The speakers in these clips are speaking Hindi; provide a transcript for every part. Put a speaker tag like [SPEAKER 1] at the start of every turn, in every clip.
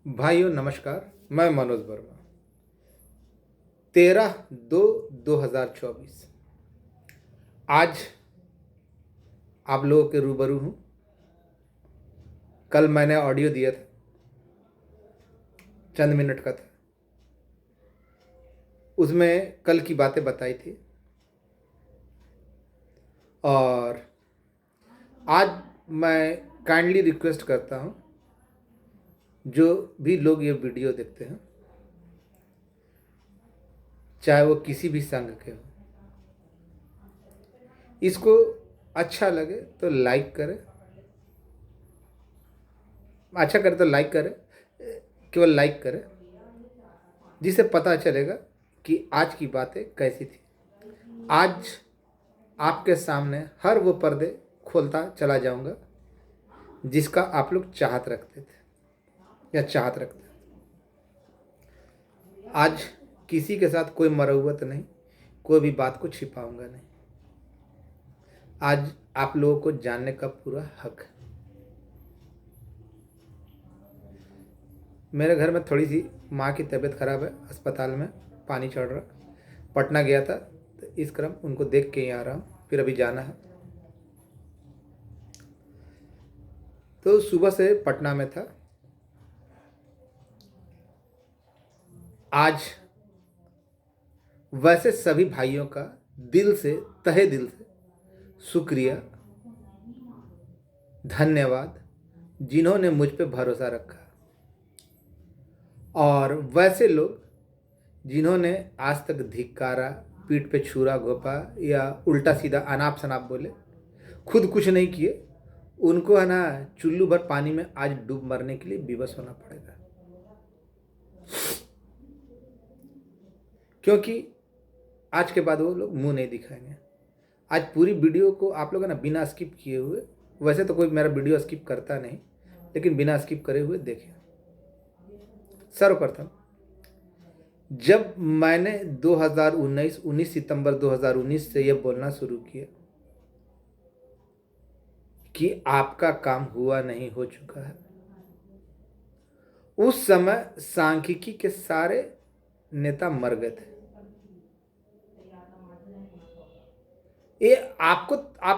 [SPEAKER 1] भाइयों नमस्कार। मैं मनोज वर्मा। 13/2/2024 आज आप लोगों के रूबरू हूँ। कल मैंने ऑडियो दिया था, चंद मिनट का था। उसमें कल की बातें बताई थी और आज मैं काइंडली रिक्वेस्ट करता हूँ, जो भी लोग ये वीडियो देखते हैं, चाहे वो किसी भी संघ के हो, इसको अच्छा लगे तो लाइक करें। अच्छा करे तो लाइक करें, केवल लाइक करें, जिससे पता चलेगा कि आज की बातें कैसी थी। आज आपके सामने हर वो पर्दे खोलता चला जाऊंगा जिसका आप लोग चाहत रखते थे या चाहत रखते हैं। आज किसी के साथ कोई मरौवत नहीं, कोई भी बात को छिपाऊंगा नहीं। आज आप लोगों को जानने का पूरा हक है। मेरे घर में थोड़ी सी माँ की तबीयत खराब है, अस्पताल में पानी चढ़ रहा। पटना गया था तो इस क्रम उनको देख के ही आ रहा हूँ, फिर अभी जाना है। तो सुबह से पटना में था। आज वैसे सभी भाइयों का दिल से, तहे दिल से शुक्रिया, धन्यवाद, जिन्होंने मुझ पे भरोसा रखा। और वैसे लोग जिन्होंने आज तक धिक्कारा, पीठ पे छुरा घोंपा या उल्टा सीधा अनाप शनाप बोले, खुद कुछ नहीं किए, उनको है ना चुल्लू भर पानी में आज डूब मरने के लिए विवश होना पड़ेगा। क्योंकि आज के बाद वो लोग मुंह नहीं दिखाएंगे। आज पूरी वीडियो को आप लोग है ना बिना स्किप किए हुए, वैसे तो कोई मेरा वीडियो स्किप करता नहीं, लेकिन बिना स्किप करे हुए देखें। सर्वप्रथम, जब मैंने 19 सितंबर 2019 से यह बोलना शुरू किया कि आपका काम हुआ नहीं, हो चुका है, उस समय सांख्यिकी के सारे नेता मर गए थे। ये आप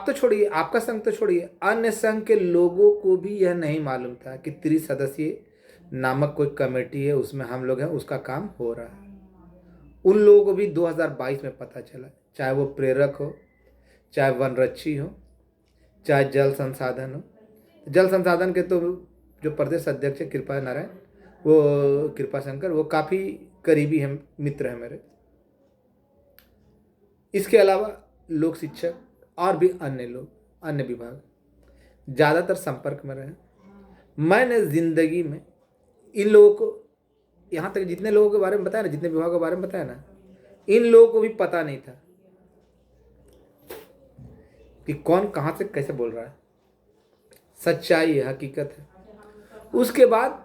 [SPEAKER 1] तो छोड़िए, आपका संघ तो छोड़िए, अन्य संघ के लोगों को भी यह नहीं मालूम था कि 30 सदस्यीय नामक कोई कमेटी है, उसमें हम लोग हैं, उसका काम हो रहा है। उन लोगों को भी 2022 में पता चला, चाहे वो प्रेरक हो, चाहे वनरक्षी हो, चाहे जल संसाधन हो। जल संसाधन के तो जो प्रदेश अध्यक्ष है कृपा नारायण, वो कृपा शंकर, वो काफ़ी करीबी हैं, मित्र हैं मेरे। इसके अलावा लोक शिक्षक और भी अन्य लोग, अन्य विभाग ज़्यादातर संपर्क में रहे। मैंने ज़िंदगी में इन लोगों को, यहाँ तक जितने लोगों के बारे में बताया ना, जितने विभागों के बारे में बताया ना, इन लोगों को भी पता नहीं था कि कौन कहाँ से कैसे बोल रहा है। सच्चाई है, हकीकत है। उसके बाद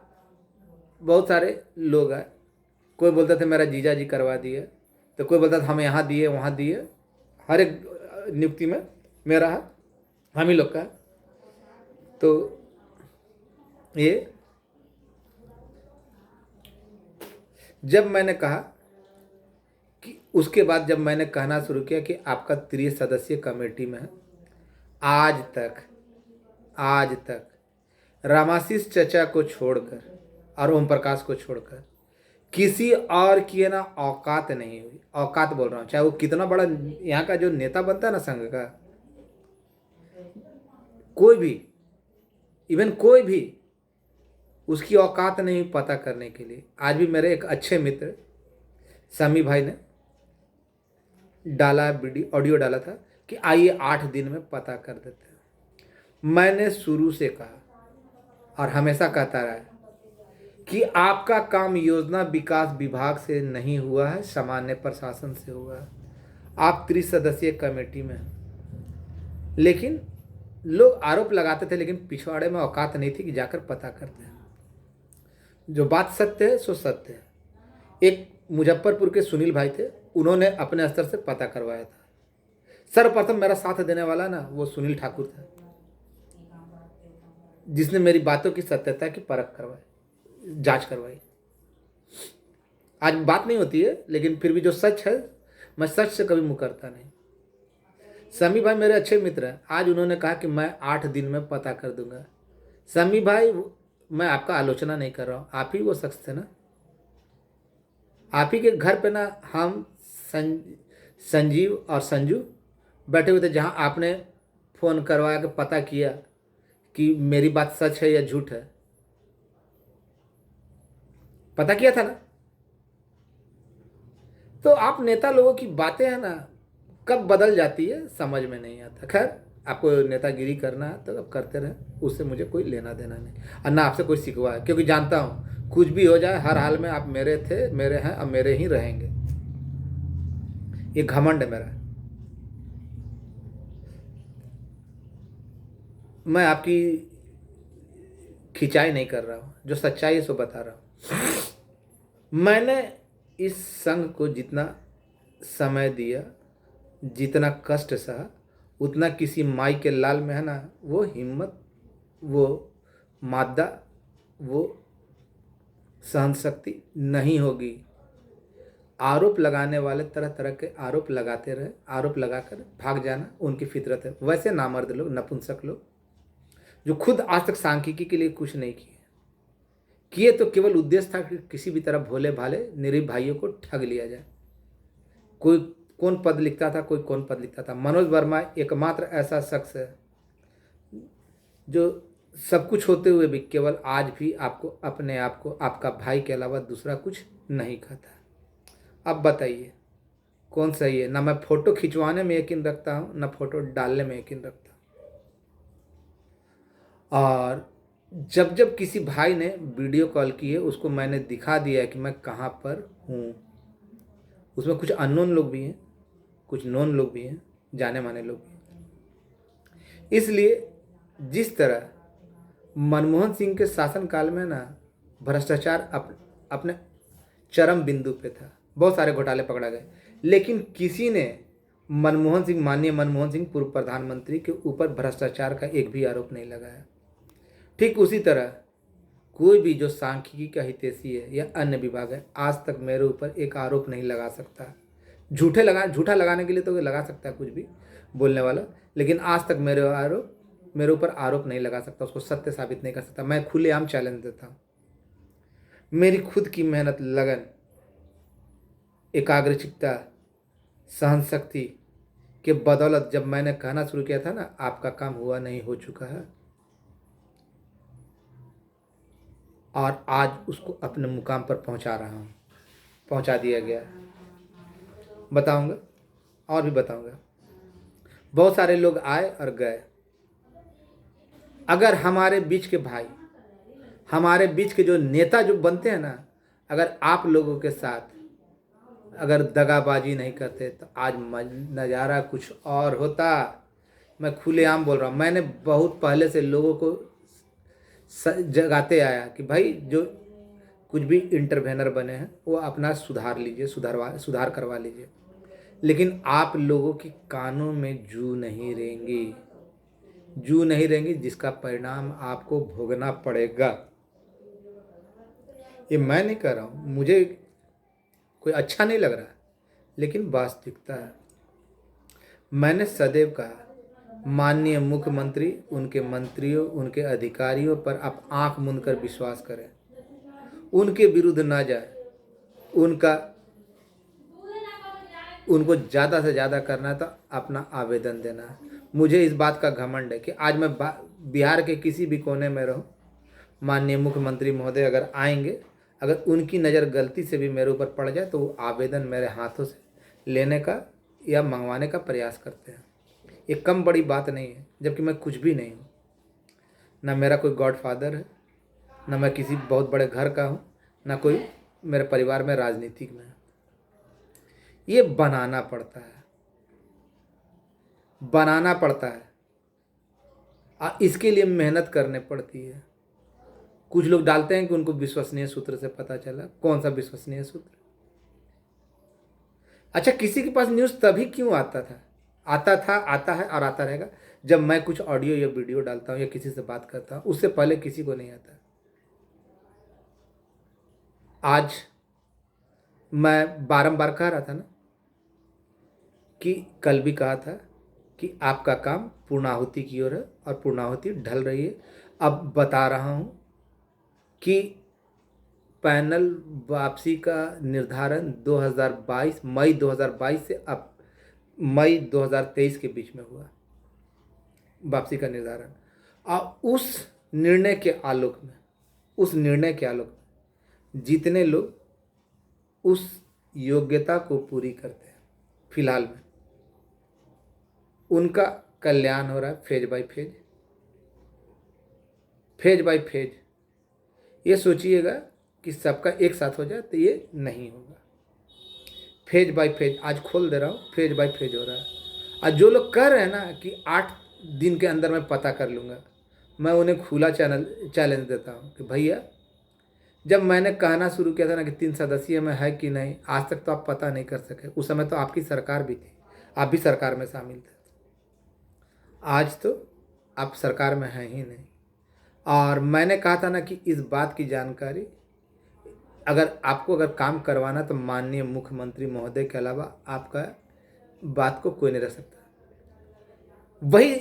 [SPEAKER 1] बहुत सारे लोग आए। कोई बोलता था मेरा जीजा जी करवा दिए, तो कोई बोलता था हम यहाँ दिए वहाँ दिए। हर एक नियुक्ति में मेरा है, हम ही लोग का है। तो ये जब मैंने कहा कि उसके बाद जब मैंने कहना शुरू किया कि आपका 30 सदस्यीय कमेटी में है, आज तक रामाशीष चचा को छोड़कर और ओम प्रकाश को छोड़कर किसी और की है ना औकात नहीं हुई। औकात बोल रहा हूँ, चाहे वो कितना बड़ा यहाँ का जो नेता बनता है ना संघ का, कोई भी, इवन कोई भी, उसकी औकात नहीं पता करने के लिए। आज भी मेरे एक अच्छे मित्र समी भाई ने डाला, वीडियो ऑडियो डाला था कि आइए 8 दिन में पता कर देते हैं। मैंने शुरू से कहा और हमेशा कहता रहा कि आपका काम योजना विकास विभाग से नहीं हुआ है, सामान्य प्रशासन से हुआ है। आप 30 सदस्यीय कमेटी में हैं, लेकिन लोग आरोप लगाते थे, लेकिन पिछवाड़े में औकात नहीं थी कि जाकर पता करते हैं। जो बात सत्य है सो सत्य है। एक मुजफ्फरपुर के सुनील भाई थे, उन्होंने अपने स्तर से पता करवाया था। सर्वप्रथम मेरा साथ देने वाला ना वो सुनील ठाकुर था, जिसने मेरी बातों की सत्यता की परख करवाई। जांच करवाई। आज बात नहीं होती है, लेकिन फिर भी जो सच है, मैं सच से कभी मुकरता नहीं। समी भाई मेरे अच्छे मित्र हैं। आज उन्होंने कहा कि मैं 8 दिन में पता कर दूंगा। समी भाई, मैं आपका आलोचना नहीं कर रहा हूँ, आप ही वो शख्स थे ना। आप ही के घर पे ना हम संजीव और संजू बैठे हुए थे, जहाँ आपने फ़ोन करवा के पता किया कि मेरी बात सच है या झूठ है। पता किया था ना। तो आप नेता लोगों की बातें हैं ना, कब बदल जाती है समझ में नहीं आता। खैर, आपको नेतागिरी करना है तो अब करते रहे, उससे मुझे कोई लेना देना नहीं, और ना आपसे कोई सिकवा है, क्योंकि जानता हूँ कुछ भी हो जाए, हर हाल में आप मेरे थे, मेरे हैं और मेरे ही रहेंगे। ये घमंड है मेरा। मैं आपकी खिंचाई नहीं कर रहा हूँ, जो सच्चाई है सो बता रहा हूँ। मैंने इस संघ को जितना समय दिया, जितना कष्ट सहा, उतना किसी माई के लाल में है ना वो हिम्मत, वो मादा, वो सहन शक्ति नहीं होगी। आरोप लगाने वाले तरह तरह के आरोप लगाते रहे, आरोप लगाकर भाग जाना उनकी फितरत है। वैसे नामर्द लोग, नपुंसक लोग, जो खुद आज तक सांख्यिकी के लिए कुछ नहीं किए तो केवल उद्देश्य था कि किसी भी तरह भोले भाले निरीह भाइयों को ठग लिया जाए। कोई कौन पद लिखता था, कोई कौन पद लिखता था। मनोज वर्मा एकमात्र ऐसा शख्स है जो सब कुछ होते हुए भी केवल आज भी आपको, अपने आप को, आपका भाई के अलावा दूसरा कुछ नहीं कहता। अब बताइए कौन सही है। ना मैं फोटो खिंचवाने में यकीन रखता हूँ, ना फोटो डालने में यकीन रखता हूँ। और जब जब किसी भाई ने वीडियो कॉल की है, उसको मैंने दिखा दिया है कि मैं कहाँ पर हूँ। उसमें कुछ अननोन लोग भी हैं, कुछ नोन लोग भी हैं, जाने माने लोग भी हैं। इसलिए जिस तरह मनमोहन सिंह के शासनकाल में ना भ्रष्टाचार अपने चरम बिंदु पे था, बहुत सारे घोटाले पकड़ा गए, लेकिन किसी ने मनमोहन सिंह, माननीय मनमोहन सिंह पूर्व प्रधानमंत्री के ऊपर भ्रष्टाचार का एक भी आरोप नहीं लगाया। ठीक उसी तरह कोई भी जो सांख्यिकी का हितैषी है या अन्य विभाग है, आज तक मेरे ऊपर एक आरोप नहीं लगा सकता। झूठा लगाने के लिए तो लगा सकता है कुछ भी बोलने वाला, लेकिन आज तक मेरे ऊपर आरोप नहीं लगा सकता, उसको सत्य साबित नहीं कर सकता। मैं खुलेआम चैलेंज देता हूँ। मेरी खुद की मेहनत, लगन, एकाग्रचित्ता, सहन शक्ति के बदौलत जब मैंने कहना शुरू किया था ना, आपका काम हुआ नहीं हो चुका है, और आज उसको अपने मुकाम पर पहुंचा रहा हूं, पहुंचा दिया गया। बताऊंगा और भी बताऊंगा। बहुत सारे लोग आए और गए। अगर हमारे बीच के भाई, हमारे बीच के जो नेता जो बनते हैं ना, अगर आप लोगों के साथ अगर दगाबाजी नहीं करते तो आज नज़ारा कुछ और होता। मैं खुलेआम बोल रहा हूँ। मैंने बहुत पहले से लोगों को जगाते आया कि भाई जो कुछ भी इंटरवेनर बने हैं वो अपना सुधार लीजिए, सुधार करवा लीजिए, लेकिन आप लोगों की कानों में जू नहीं रहेंगी, जिसका परिणाम आपको भोगना पड़ेगा। ये मैं नहीं कह रहा हूँ, मुझे कोई अच्छा नहीं लग रहा, लेकिन वास्तविकता है। मैंने सदैव कहा, माननीय मुख्यमंत्री, उनके मंत्रियों, उनके अधिकारियों पर आप आंख मूंद कर विश्वास करें, उनके विरुद्ध ना जाए। उनको ज़्यादा से ज़्यादा करना है तो अपना आवेदन देना है। मुझे इस बात का घमंड है कि आज मैं बिहार के किसी भी कोने में रहूं, माननीय मुख्यमंत्री महोदय अगर आएंगे, अगर उनकी नज़र गलती से भी मेरे ऊपर पड़ जाए तो वो आवेदन मेरे हाथों से लेने का या मंगवाने का प्रयास करते हैं। ये कम बड़ी बात नहीं है, जबकि मैं कुछ भी नहीं हूँ। ना मेरा कोई गॉडफादर है, ना मैं किसी बहुत बड़े घर का हूँ, ना कोई मेरे परिवार में राजनीतिक में है। ये बनाना पड़ता है, और इसके लिए मेहनत करने पड़ती है। कुछ लोग डालते हैं कि उनको विश्वसनीय सूत्र से पता चला। कौन सा विश्वसनीय सूत्र? अच्छा, किसी के पास न्यूज़ तभी क्यों आता है और आता रहेगा जब मैं कुछ ऑडियो या वीडियो डालता हूँ या किसी से बात करता हूँ। उससे पहले किसी को नहीं आता। आज मैं बारंबार कह रहा था ना कि कल भी कहा था कि आपका काम पूर्णाहुति की ओर है और पूर्णाहुति ढल रही है। अब बता रहा हूँ कि पैनल वापसी का निर्धारण 2022 मई 2022 से अब मई 2023 के बीच में हुआ, वापसी का निर्धारण। और उस निर्णय के आलोक में जितने लोग उस योग्यता को पूरी करते हैं फिलहाल में, उनका कल्याण हो रहा है phase by phase, phase by phase. ये सोचिएगा कि सबका एक साथ हो जाए तो ये नहीं होगा। फेज बाय फेज आज खोल दे रहा हूँ, फेज बाय फेज हो रहा है। और जो लोग कह रहे हैं ना कि 8 दिन के अंदर मैं पता कर लूँगा, मैं उन्हें खुला चैलेंज देता हूँ कि भैया, जब मैंने कहना शुरू किया था ना कि 3 सदस्यीय में है कि नहीं, आज तक तो आप पता नहीं कर सके। उस समय तो आपकी सरकार भी थी, आप भी सरकार में शामिल थे। आज तो आप सरकार में हैं ही नहीं। और मैंने कहा था ना कि इस बात की जानकारी अगर काम करवाना तो माननीय मुख्यमंत्री महोदय के अलावा आपका बात को कोई नहीं रख सकता। वही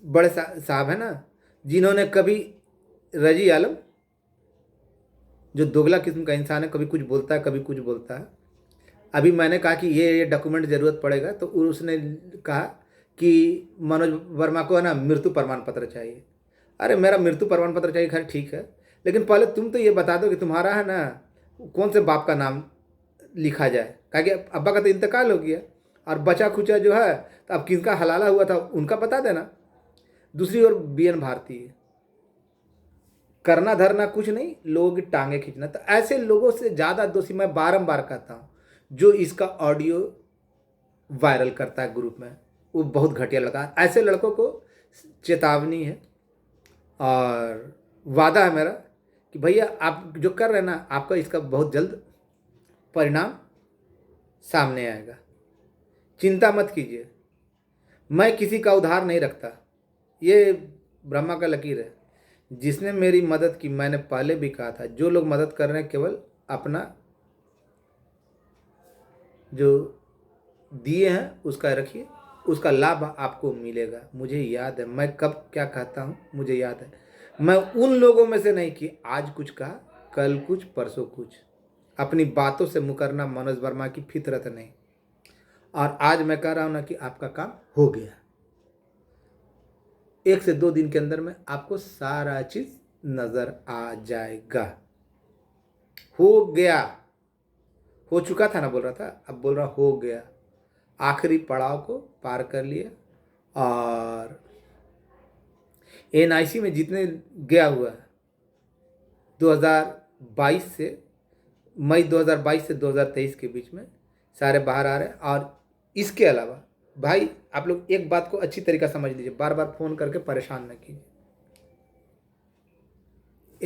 [SPEAKER 1] बड़े साहब है ना जिन्होंने कभी रजी आलम, जो दोगला किस्म का इंसान है, कभी कुछ बोलता है कभी कुछ बोलता है। अभी मैंने कहा कि ये डॉक्यूमेंट ज़रूरत पड़ेगा तो उसने कहा कि मनोज वर्मा को है ना मृत्यु प्रमाण पत्र चाहिए। अरे मेरा मृत्यु प्रमाण पत्र चाहिए, खैर ठीक है, लेकिन पहले तुम तो ये बता दो कि तुम्हारा है ना कौन से बाप का नाम लिखा जाए, कहा कि अब्बा का तो इंतकाल हो गया और बचा खुचा जो है तो अब किसका हलाला हुआ था उनका बता देना। दूसरी ओर BN भारती है, करना धरना कुछ नहीं, लोगों की टांगे खींचना। तो ऐसे लोगों से ज़्यादा दोषी मैं बारंबार कहता हूँ जो इसका ऑडियो वायरल करता है ग्रुप में, वो बहुत घटिया लगा। ऐसे लड़कों को चेतावनी है और वादा है मेरा कि भैया आप जो कर रहे हैं ना, आपका इसका बहुत जल्द परिणाम सामने आएगा, चिंता मत कीजिए। मैं किसी का उधार नहीं रखता, ये ब्रह्मा का लकीर है। जिसने मेरी मदद की, मैंने पहले भी कहा था, जो लोग मदद कर रहे हैं केवल अपना जो दिए हैं उसका रखिए, उसका लाभ आपको मिलेगा। मुझे याद है मैं कब क्या कहता हूँ, मुझे याद है। मैं उन लोगों में से नहीं कि आज कुछ कहा कल कुछ परसों कुछ, अपनी बातों से मुकरना मनोज वर्मा की फितरत नहीं। और आज मैं कह रहा हूँ ना कि आपका काम हो गया, 1 से 2 दिन के अंदर में आपको सारा चीज नजर आ जाएगा। हो गया, हो चुका था ना बोल रहा था, अब बोल रहा हो गया। आखिरी पड़ाव को पार कर लिया। और NIC में जितने गया हुआ है 2022 से मई 2022 से 2023 के बीच में सारे बाहर आ रहे हैं। और इसके अलावा भाई आप लोग एक बात को अच्छी तरीका समझ लीजिए, बार बार फ़ोन करके परेशान न कीजिए।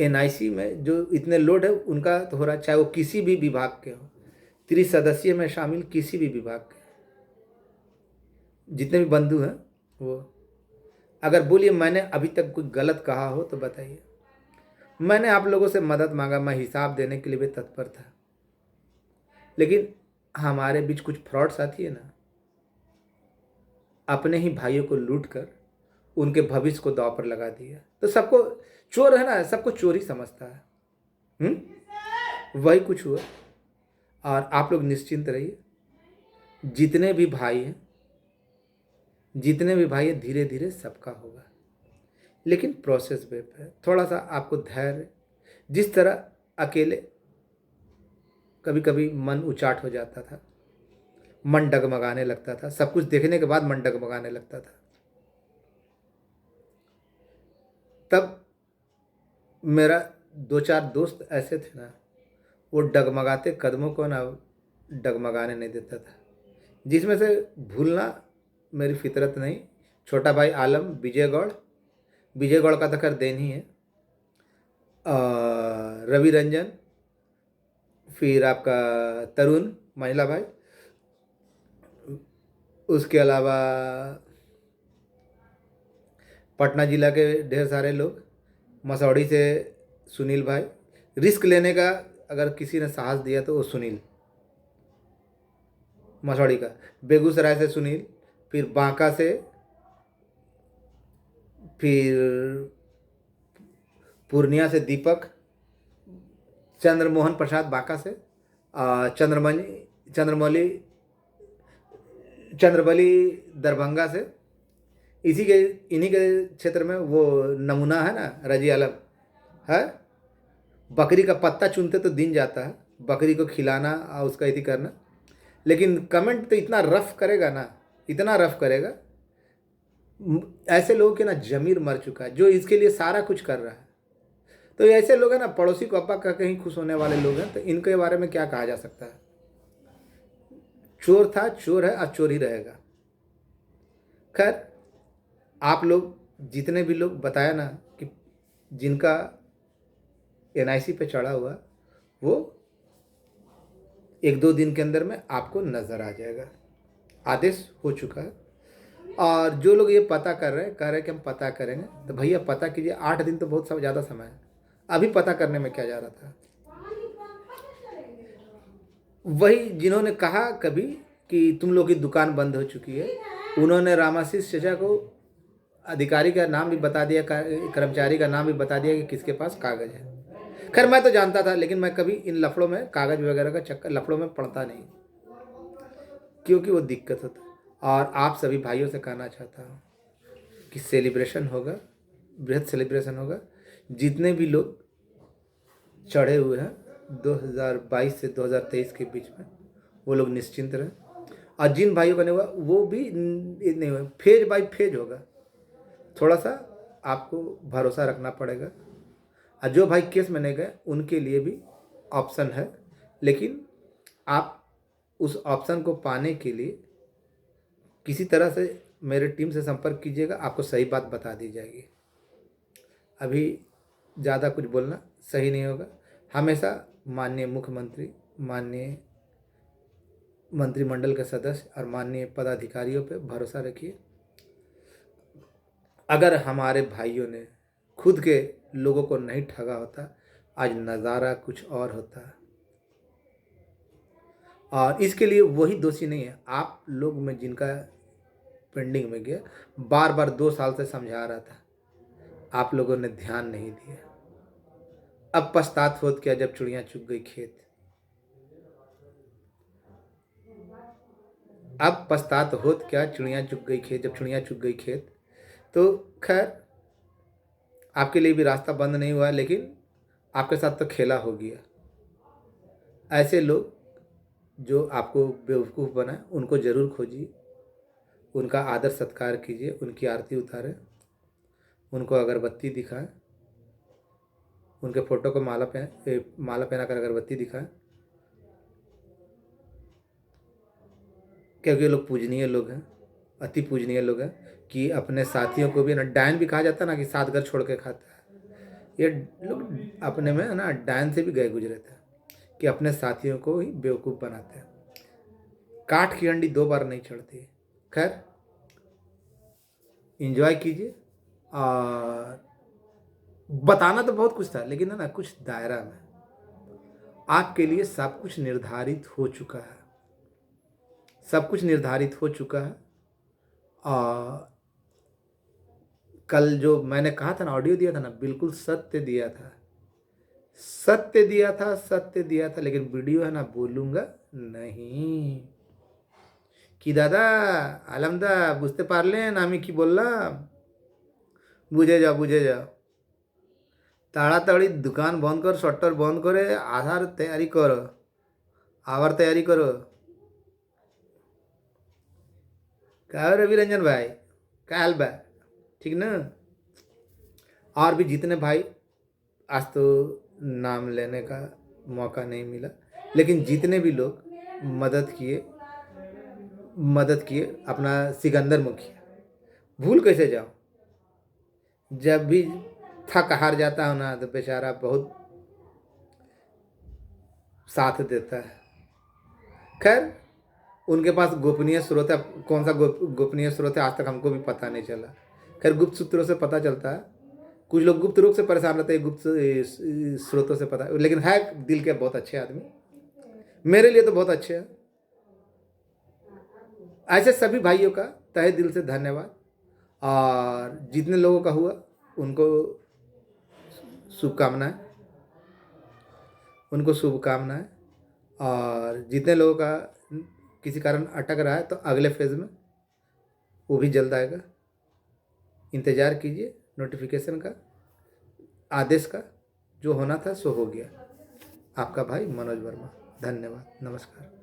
[SPEAKER 1] NIC में जो इतने लोड है उनका तो हो रहा है, चाहे वो किसी भी विभाग के हो, 30 सदस्य में शामिल किसी भी विभाग के जितने भी बंधु हैं, वो अगर बोलिए मैंने अभी तक कोई गलत कहा हो तो बताइए। मैंने आप लोगों से मदद मांगा, मैं हिसाब देने के लिए भी तत्पर था, लेकिन हमारे बीच कुछ फ्रॉड साथी है ना, अपने ही भाइयों को लूट कर उनके भविष्य को दांव पर लगा दिया। तो सबको चोर है ना, सबको चोर ही समझता है। वही कुछ हुआ। और आप लोग निश्चिंत रहिए, जितने भी भाई हैं धीरे धीरे सबका होगा, लेकिन प्रोसेस वे पे थोड़ा सा आपको धैर्य। जिस तरह अकेले कभी कभी मन उचाट हो जाता था, मन डगमगाने लगता था, सब कुछ देखने के बाद मन डगमगाने लगता था, तब मेरा 2-4 दोस्त ऐसे थे ना, वो डगमगाते कदमों को ना डगमगाने नहीं देता था। जिसमें से भूलना मेरी फितरत नहीं। छोटा भाई आलम विजय गौड़ का तो खैर देन ही है, रवि रंजन, फिर आपका तरुण महिला भाई, उसके अलावा पटना जिला के ढेर सारे लोग, मसौड़ी से सुनील भाई, रिस्क लेने का अगर किसी ने साहस दिया तो वो सुनील मसौड़ी का, बेगूसराय से सुनील, फिर बांका से, फिर पूर्णिया से दीपक, चंद्रमोहन प्रसाद बांका से, चंद्रमणि चंद्रमौली चंद्रबली दरभंगा से, इन्हीं के क्षेत्र में वो नमूना है ना रजी आलम है। बकरी का पत्ता चुनते तो दिन जाता है, बकरी को खिलाना और उसका इति करना, लेकिन कमेंट तो इतना रफ करेगा ना, इतना रफ करेगा। ऐसे लोगों के ना जमीर मर चुका है जो इसके लिए सारा कुछ कर रहा है। तो ऐसे लोग हैं ना, पड़ोसी को अब्बा का कहीं खुश होने वाले लोग हैं, तो इनके बारे में क्या कहा जा सकता है। चोर था, चोर है और चोर ही रहेगा। खैर, आप लोग जितने भी लोग बताया ना कि जिनका एनआईसी पे चढ़ा हुआ, वो 1-2 दिन के अंदर में आपको नज़र आ जाएगा। आदेश हो चुका है। और जो लोग ये पता कर रहे हैं, कह रहे हैं कि हम पता करेंगे, तो भैया पता कीजिए। 8 दिन तो बहुत ज़्यादा समय है, अभी पता करने में क्या जा रहा था। वही जिन्होंने कहा कभी कि तुम लोग की दुकान बंद हो चुकी है, उन्होंने रामाशीष चचा को अधिकारी का नाम भी बता दिया, कर्मचारी का नाम भी बता दिया कि किसके पास कागज़ है। खैर, मैं तो जानता था, लेकिन मैं कभी इन लफड़ों में, कागज़ वगैरह का चक्कर लफड़ों में पड़ता नहीं, क्योंकि वो दिक्कत होता है। और आप सभी भाइयों से कहना चाहता हूँ कि सेलिब्रेशन होगा, बृहद सेलिब्रेशन होगा। जितने भी लोग चढ़े हुए हैं 2022 से 2023 के बीच में, वो लोग निश्चिंत रहें। और जिन भाइयों का नहीं हुआ वो भी नहीं हुआ, फेज बाय फेज होगा। थोड़ा सा आपको भरोसा रखना पड़ेगा। और जो भाई केस में नहीं गए उनके लिए भी ऑप्शन है, लेकिन आप उस ऑप्शन को पाने के लिए किसी तरह से मेरे टीम से संपर्क कीजिएगा, आपको सही बात बता दी जाएगी। अभी ज़्यादा कुछ बोलना सही नहीं होगा। हमेशा माननीय मुख्यमंत्री, माननीय मंत्रिमंडल के सदस्य और माननीय पदाधिकारियों पे भरोसा रखिए। अगर हमारे भाइयों ने खुद के लोगों को नहीं ठगा होता, आज नज़ारा कुछ और होता। और इसके लिए वही दोषी नहीं है, आप लोग में जिनका पेंडिंग में गया, बार बार 2 साल से समझा रहा था, आप लोगों ने ध्यान नहीं दिया। अब पछतात होत क्या जब चिड़िया चुग गई खेत। अब पछतात होत क्या चिड़िया चुग गई खेत, जब चिड़िया चुग गई खेत। तो खैर, आपके लिए भी रास्ता बंद नहीं हुआ, लेकिन आपके साथ तो खेला हो गया। ऐसे लोग जो आपको बेवकूफ़ बनाए, उनको ज़रूर खोजिए, उनका आदर सत्कार कीजिए, उनकी आरती उतारें, उनको अगरबत्ती दिखाएं, उनके फ़ोटो को माला पहना कर अगरबत्ती दिखाएं, क्योंकि ये लोग पूजनीय लोग हैं, अति पूजनीय लोग हैं। कि अपने साथियों को भी ना, डायन भी कहा जाता है ना कि 7 घर छोड़ के खाता है। ये लोग अपने में ना डायन से भी गए गुजरे थे, कि अपने साथियों को ही बेवकूफ़ बनाते हैं। काठ की अंडी 2 बार नहीं चढ़ती। खैर, एंजॉय कीजिए। और बताना तो बहुत कुछ था, लेकिन है ना, कुछ दायरा में आपके लिए सब कुछ निर्धारित हो चुका है, सब कुछ निर्धारित हो चुका है। और कल जो मैंने कहा था ना, ऑडियो दिया था ना, बिल्कुल सत्य दिया था, सत्य दिया था, सत्य दिया था। लेकिन वीडियो है ना, बोलूँगा नहीं कि दादा आलमदा बुझते पारलेन আমি কি বললাম, বুঝে যাও, বুঝে যাও। তাড়াতাড়ি দোকান বন্ধ কর, শটর বন্ধ করে আধার তৈরি করো, আবার तैयारी करो। क्या हो रवि रंजन भाई, क्या हाल बा, ठीक ना। और भी जितने भाई, आज तो नाम लेने का मौका नहीं मिला, लेकिन जितने भी लोग मदद किए अपना सिकंदर मुखिया, भूल कैसे जाओ। जब भी थक हार जाता हूँ ना, तो बेचारा बहुत साथ देता है। खैर, उनके पास गोपनीय स्रोत है, कौन सा गोपनीय स्रोत है आज तक हमको भी पता नहीं चला। खैर, गुप्त सूत्रों से पता चलता है कुछ लोग गुप्त रूप से परेशान रहते हैं, गुप्त स्रोतों से पता, लेकिन है दिल के बहुत अच्छे आदमी, मेरे लिए तो बहुत अच्छे हैं। ऐसे सभी भाइयों का तहे दिल से धन्यवाद। और जितने लोगों का हुआ उनको शुभकामनाएं, उनको शुभकामनाएं। और जितने लोगों का किसी कारण अटक रहा है तो अगले फेज़ में वो भी जल्द आएगा। इंतज़ार कीजिए नोटिफिकेशन का, आदेश का। जो होना था सो हो गया। आपका भाई मनोज वर्मा। धन्यवाद, नमस्कार।